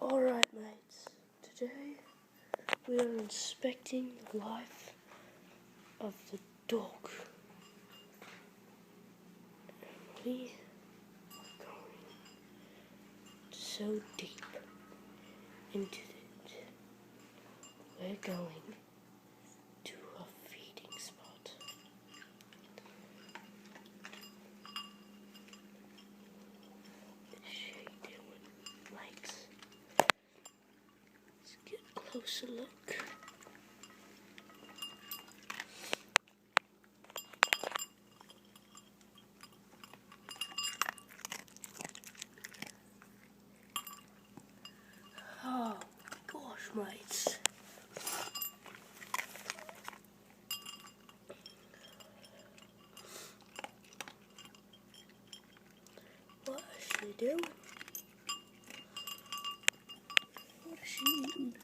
Alright mates, today we are inspecting the life of the dog. We are going so deep into it. We're going to a feeding spot. What is she doing, mates? Let's get a closer look. Oh gosh, mates. What is she doing? What is she eating?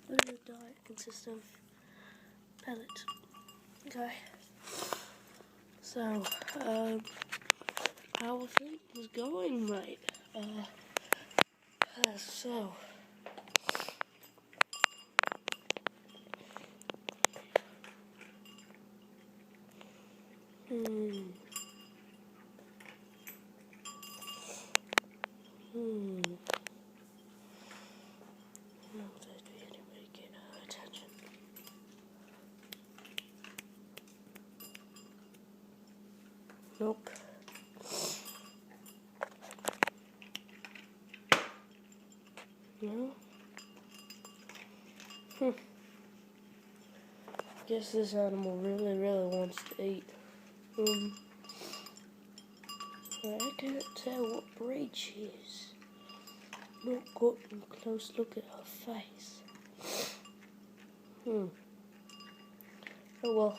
What does her diet consist of? Pellets. Okay. So, how are things going, mate? So. No, there'd be anybody getting her attention. Nope. No? Guess this animal really wants to eat. I can't tell what breed she is. Not gotten a close look at her face. Oh well.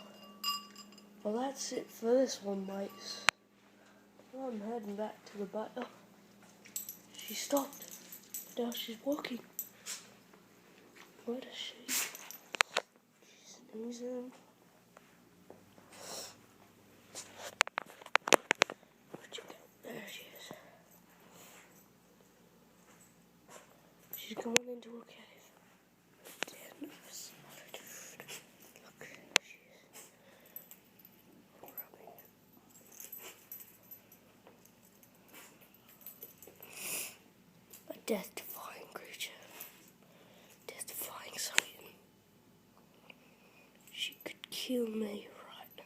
Well, that's it for this one, mates. I'm heading back to the battle. She stopped. Now she's walking. Where is she? She's snoozing. Where'd she go? There she is. She's going into a cave. Damn, nervous. Look, there she is. Rubbing. A death-defying creature. Death-defying Satan. She could kill me right now.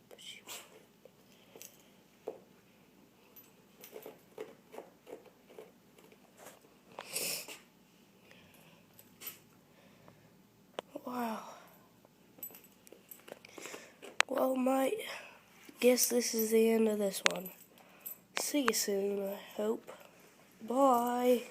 But she won't. Wow. Well, mate, guess this is the end of this one. See you soon, I hope. Bye.